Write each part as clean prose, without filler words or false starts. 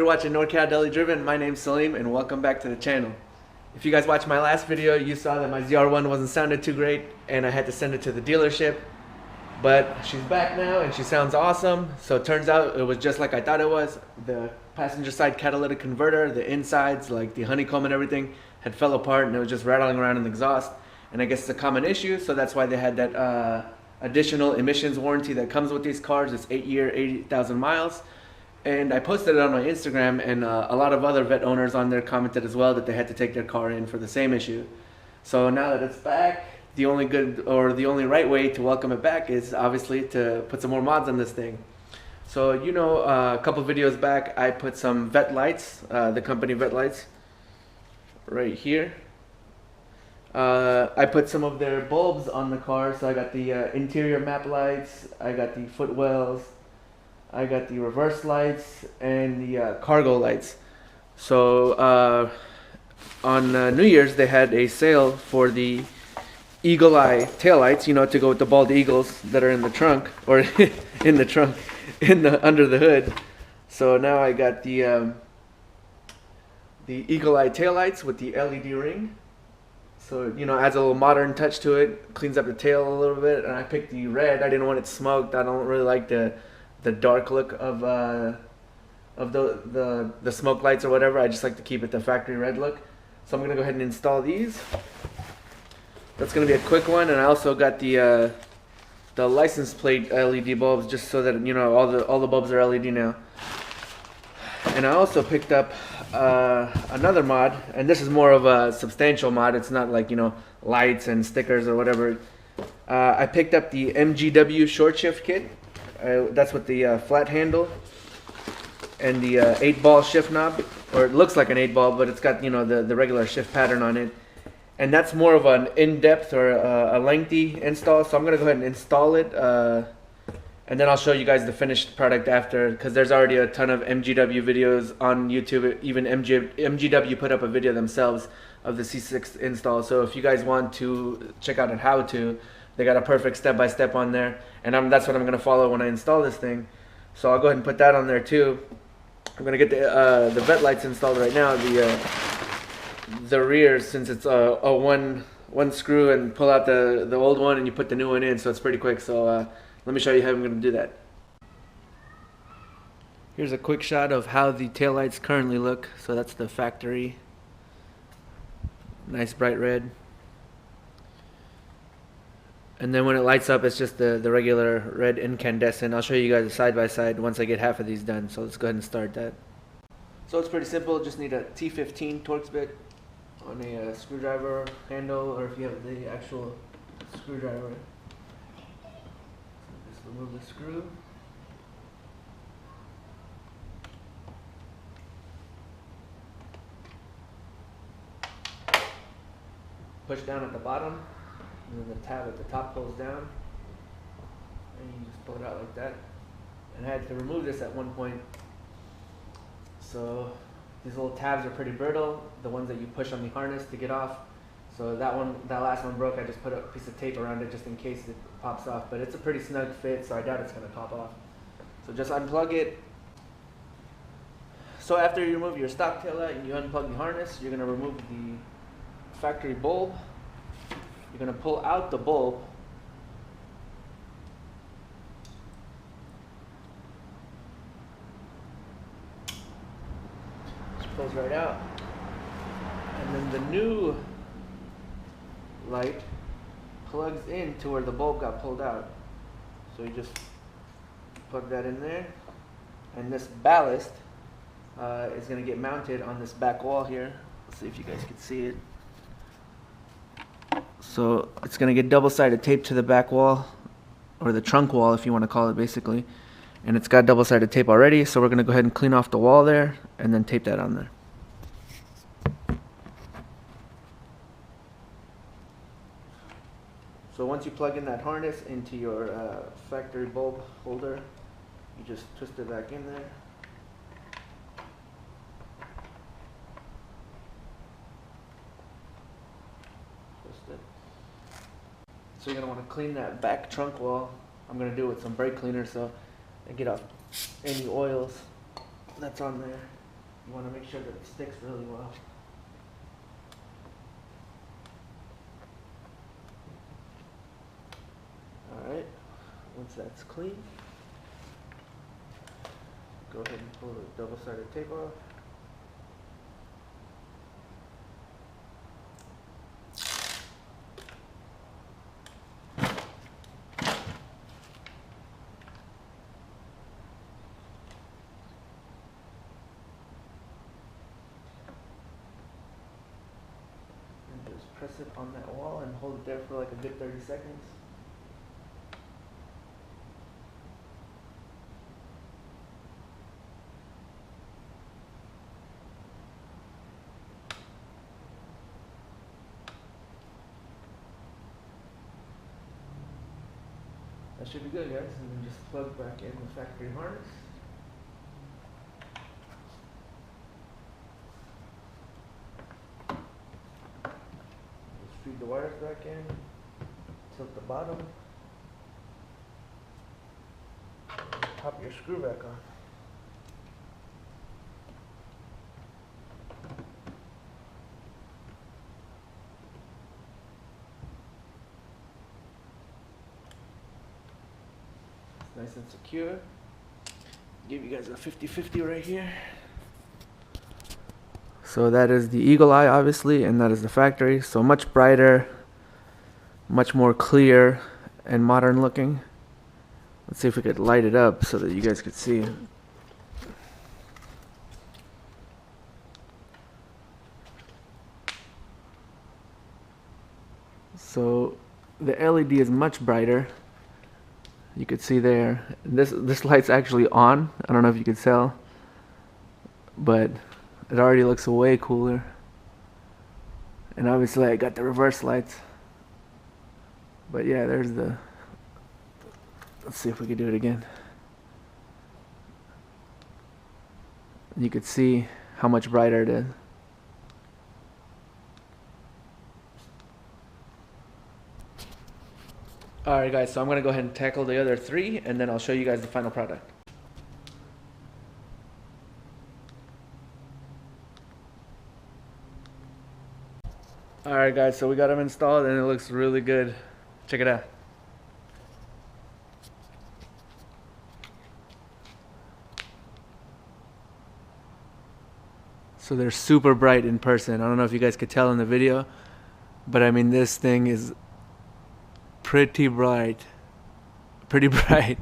watching NorCal Daily Driven. My name's Salim and welcome back to the channel. If you guys watched my last video, you saw that my ZR1 wasn't sounding too great and I had to send it to the dealership. But she's back now and she sounds awesome. So it turns out it was just like I thought it was. The passenger side catalytic converter, the insides, like the honeycomb and everything, had fell apart and it was just rattling around in the exhaust. And I guess it's a common issue, so that's why they had that additional emissions warranty that comes with these cars. It's 8-year, 80,000 miles. And I posted it on my Instagram, and a lot of other Vette owners on there commented as well that they had to take their car in for the same issue. So now that it's back, the only good or the only right way to welcome it back is obviously to put some more mods on this thing. So a couple videos back I put some Vette lights, the company Vette lights, right here. I put some of their bulbs on the car, so I got the interior map lights, I got the footwells, I got the reverse lights, and the cargo lights. So on New Year's they had a sale for the eagle eye taillights, to go with the bald eagles that are in the trunk, or in the trunk, under the hood. So now I got the eagle eye taillights with the LED ring. So, adds a little modern touch to it, cleans up the tail a little bit. And I picked the red. I didn't want it smoked. I don't really like the dark look of the smoke lights or whatever. I just like to keep it the factory red look. So I'm gonna go ahead and install these. That's gonna be a quick one. And I also got the license plate LED bulbs, just so that all the bulbs are LED now. And I also picked up another mod, and this is more of a substantial mod. It's not like lights and stickers or whatever. I picked up the MGW short shift kit. That's with the flat handle and the 8-ball shift knob, or it looks like an 8-ball, but it's got the regular shift pattern on it. And that's more of an in-depth or a lengthy install, so I'm gonna go ahead and install it. And then I'll show you guys the finished product after, because there's already a ton of MGW videos on YouTube. Even MGW put up a video themselves of the C6 install. So if you guys want to check out a how-to, they got a perfect step-by-step on there. And that's what I'm going to follow when I install this thing. So I'll go ahead and put that on there too. I'm going to get the Vette lights installed right now. The rear, since it's a one screw, and pull out the old one and you put the new one in, so it's pretty quick. So let me show you how I'm going to do that. Here's a quick shot of how the taillights currently look. So that's the factory. Nice bright red. And then when it lights up, it's just the regular red incandescent. I'll show you guys a side-by-side once I get half of these done. So let's go ahead and start that. So it's pretty simple. Just need a T15 Torx bit on a screwdriver handle, or if you have the actual screwdriver. Remove the screw. Push down at the bottom, and then the tab at the top pulls down, and you just pull it out like that. And I had to remove this at one point. So these little tabs are pretty brittle, the ones that you push on the harness to get off. So that last one broke. I just put a piece of tape around it just in case it pops off. But it's a pretty snug fit, so I doubt it's going to pop off. So just unplug it. So after you remove your stock taillight and you unplug the harness, you're going to remove the factory bulb. You're going to pull out the bulb. Just pulls right out. And then the new light plugs in to where the bulb got pulled out. So you just plug that in there, and this ballast is going to get mounted on this back wall here. Let's see if you guys can see it. So it's going to get double-sided tape to the back wall, or the trunk wall if you want to call it, basically. And it's got double-sided tape already, so we're going to go ahead and clean off the wall there and then tape that on there. So once you plug in that harness into your factory bulb holder, you just twist it back in there. Twist it. So you're going to want to clean that back trunk wall. I'm going to do it with some brake cleaner so I get off any oils that's on there. You want to make sure that it sticks really well. Alright, once that's clean, go ahead and pull the double-sided tape off. And just press it on that wall and hold it there for like a good 30 seconds. That should be good, guys. And then just plug back in the factory harness. Just feed the wires back in. Tilt the bottom. Pop your screw back on. Nice and secure. Give you guys a 50-50 right here. So that is the Eagle Eye, obviously, and that is the factory. So much brighter, much more clear and modern looking. Let's see if we could light it up so that you guys could see. So the LED is much brighter. You could see there. This light's actually on. I don't know if you could tell, but it already looks way cooler. And obviously I got the reverse lights. But yeah, there's the. Let's see if we could do it again. You could see how much brighter it is. Alright guys, so I'm going to go ahead and tackle the other three, and then I'll show you guys the final product. Alright guys, so we got them installed and it looks really good. Check it out. So they're super bright in person. I don't know if you guys could tell in the video, but I mean this thing is pretty bright. Pretty bright.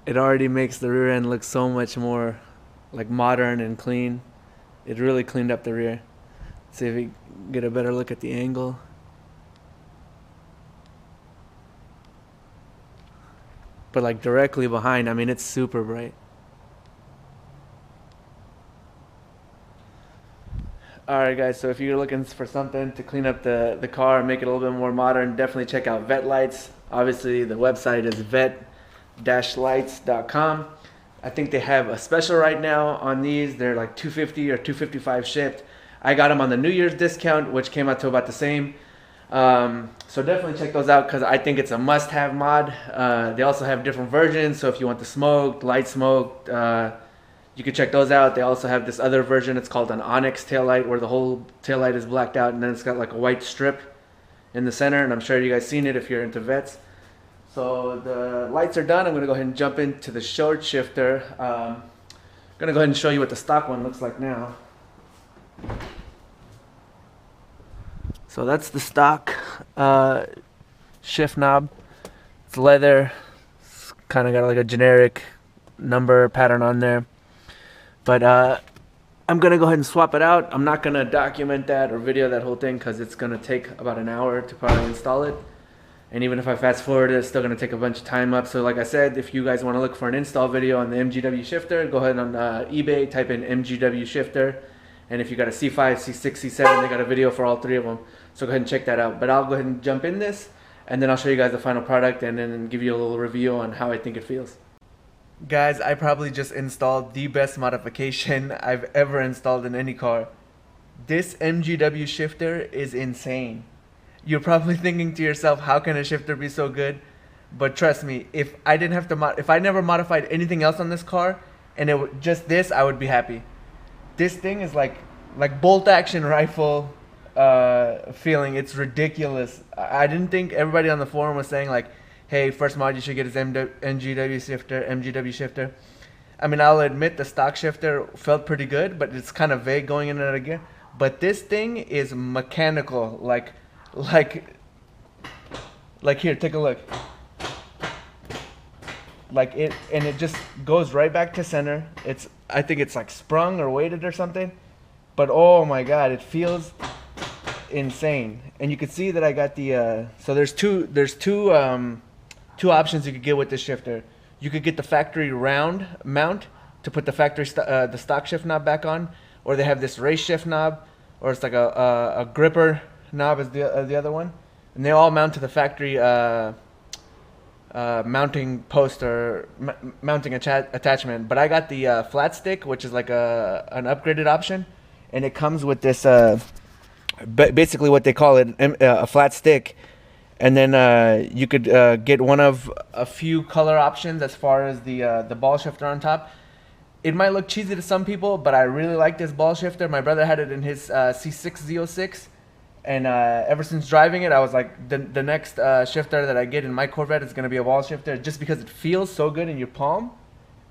It already makes the rear end look so much more like modern and clean. It really cleaned up the rear. See if we get a better look at the angle. But like directly behind, I mean it's super bright. Alright guys, so if you're looking for something to clean up the car and make it a little bit more modern, definitely check out Vette lights. Obviously the website is vette-lights.com. I think they have a special right now on these. They're like $250 or $255 shipped. I got them on the New Year's discount, which came out to about the same. So definitely check those out because I think it's a must-have mod. They also have different versions, so if you want the smoked, light smoked, you can check those out. They also have this other version. It's called an Onyx taillight, where the whole taillight is blacked out and then it's got like a white strip in the center, and I'm sure you guys seen it if you're into Vettes. So the lights are done. I'm going to go ahead and jump into the short shifter. I'm going to go ahead and show you what the stock one looks like now. So that's the stock shift knob. It's leather. It's kind of got like a generic number pattern on there. But I'm going to go ahead and swap it out. I'm not going to document that or video that whole thing because it's going to take about an hour to probably install it. And even if I fast forward it, it's still going to take a bunch of time up. So like I said, if you guys want to look for an install video on the MGW shifter, go ahead on eBay, type in MGW shifter. And if you got a C5, C6, C7, they got a video for all three of them. So go ahead and check that out. But I'll go ahead and jump in this, and then I'll show you guys the final product and then give you a little review on how I think it feels. Guys, I probably just installed the best modification I've ever installed in any car. This MGW shifter is insane. You're probably thinking to yourself, how can a shifter be so good? But trust me, if I never modified anything else on this car and just this, I would be happy. This thing is like bolt action rifle feeling. It's ridiculous. I didn't think everybody on the forum was saying like, hey, first mod you should get his MGW shifter. I mean, I'll admit the stock shifter felt pretty good, but it's kind of vague going in and out of gear. But this thing is mechanical, like here, take a look. Like it, and it just goes right back to center. I think it's like sprung or weighted or something. But oh my God, it feels insane. And you can see that I got the so there's two options you could get with this shifter. You could get the factory round mount to put the factory the stock shift knob back on, or they have this race shift knob, or it's like a gripper knob is the other one, and they all mount to the factory mounting post or mounting attachment. But I got the flat stick, which is like an upgraded option, and it comes with this basically what they call it, a flat stick. And then you could get one of a few color options as far as the ball shifter on top. It might look cheesy to some people, but I really like this ball shifter. My brother had it in his C6 Z06, and ever since driving it, I was like, the next shifter that I get in my Corvette is going to be a ball shifter, just because it feels so good in your palm.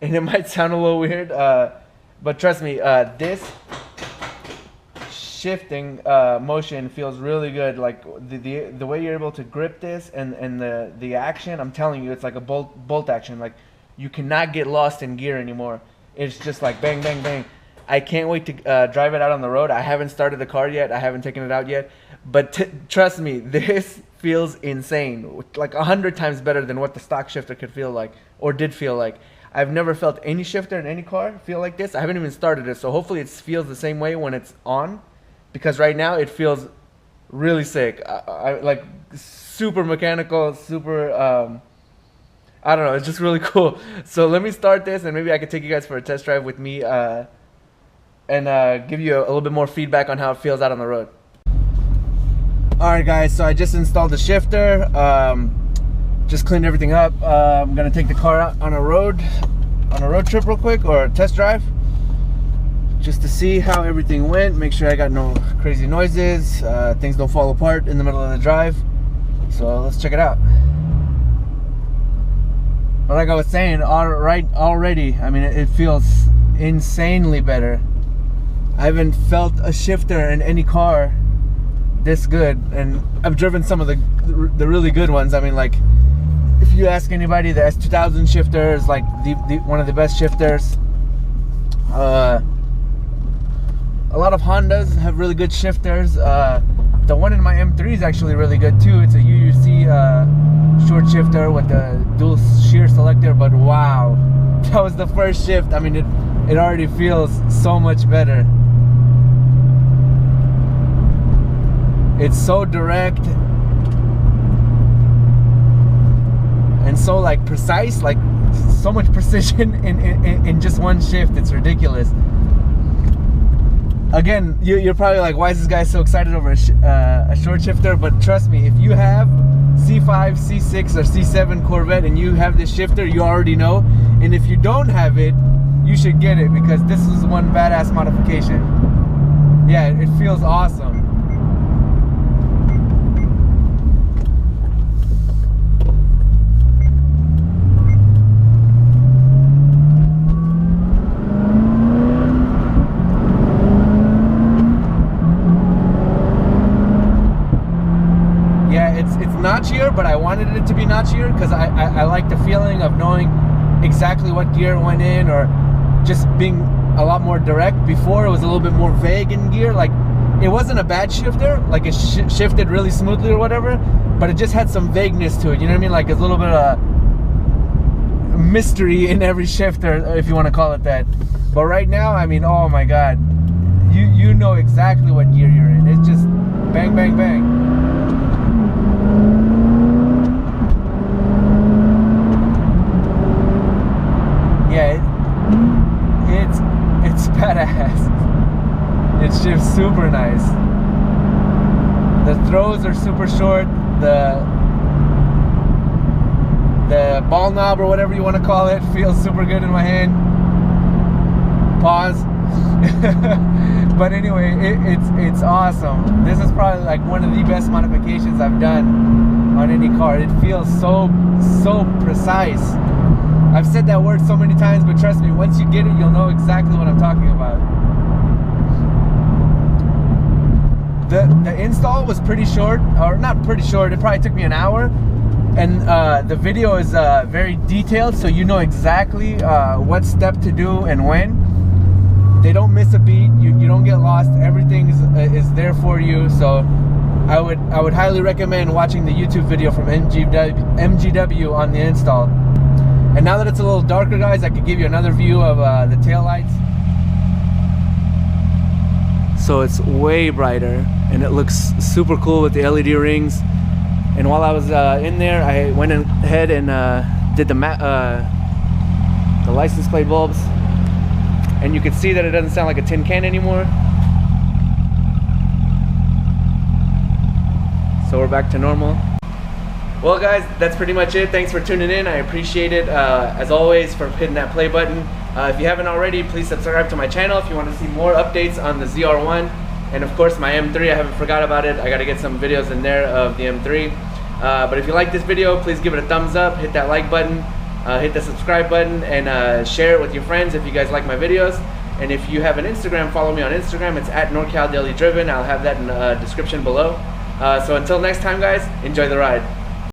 And it might sound a little weird, but trust me, this shifting motion feels really good. Like the way you're able to grip this and the action, I'm telling you, it's like a bolt action. Like you cannot get lost in gear anymore. It's just like bang bang bang. I can't wait to drive it out on the road. I haven't started the car yet. I haven't taken it out yet, but trust me, this feels insane, like 100 times better than what the stock shifter could feel like or did feel like. I've never felt any shifter in any car feel like this. I haven't even started it, so hopefully it feels the same way when it's on. Because right now it feels really sick. I like super mechanical, super, I don't know, it's just really cool. So let me start this, and maybe I could take you guys for a test drive with me and give you a little bit more feedback on how it feels out on the road. Alright guys, so I just installed the shifter, just cleaned everything up. I'm going to take the car out on a road trip real quick, or a test drive, just to see how everything went, make sure I got no crazy noises, things don't fall apart in the middle of the drive. So let's check it out. But like I was saying, already, I mean, it feels insanely better. I haven't felt a shifter in any car this good, and I've driven some of the really good ones. I mean, like, if you ask anybody, the S2000 shifter is like one of the best shifters. A lot of Hondas have really good shifters. The one in my M3 is actually really good too. It's a UUC short shifter with the dual shear selector, but wow, that was the first shift. I mean, it already feels so much better. It's so direct and so like precise, like so much precision in just one shift. It's ridiculous. Again, you're probably like, why is this guy so excited over a short shifter? But trust me, if you have C5, C6, or C7 Corvette and you have this shifter, you already know. And if you don't have it, you should get it, because this is one badass modification. Yeah, it feels awesome. Notchier, but I wanted it to be notchier because I like the feeling of knowing exactly what gear went in, or just being a lot more direct. Before it was a little bit more vague in gear. Like, it wasn't a bad shifter, like it shifted really smoothly or whatever, but it just had some vagueness to it, you know what I mean? Like, there's a little bit of mystery in every shifter, if you want to call it that. But right now, I mean, oh my god, you know exactly what gear you're in. It's just bang bang bang. Yeah, it's badass. It shifts super nice. The throws are super short. The ball knob, or whatever you want to call it, feels super good in my hand. pause. But anyway, it's awesome. This is probably like one of the best modifications I've done on any car. It feels so precise. I've said that word so many times, but trust me, once you get it, you'll know exactly what I'm talking about. The install was pretty short, or not pretty short, it probably took me an hour. And the video is very detailed, so you know exactly what step to do and when. They don't miss a beat, you don't get lost, everything is there for you. So I would highly recommend watching the YouTube video from MGW on the install. And now that it's a little darker, guys, I could give you another view of the taillights. So it's way brighter and it looks super cool with the LED rings. And while I was in there, I went ahead and did the license plate bulbs. And you can see that it doesn't sound like a tin can anymore. So we're back to normal. Well guys, that's pretty much it. Thanks for tuning in. I appreciate it, as always, for hitting that play button. If you haven't already, please subscribe to my channel if you want to see more updates on the ZR1. And of course my M3, I haven't forgot about it. I got to get some videos in there of the M3. But if you like this video, please give it a thumbs up, hit that like button, hit the subscribe button, and share it with your friends if you guys like my videos. And if you have an Instagram, follow me on Instagram. It's at NorCal Daily Driven. I'll have that in the description below. So until next time, guys, enjoy the ride.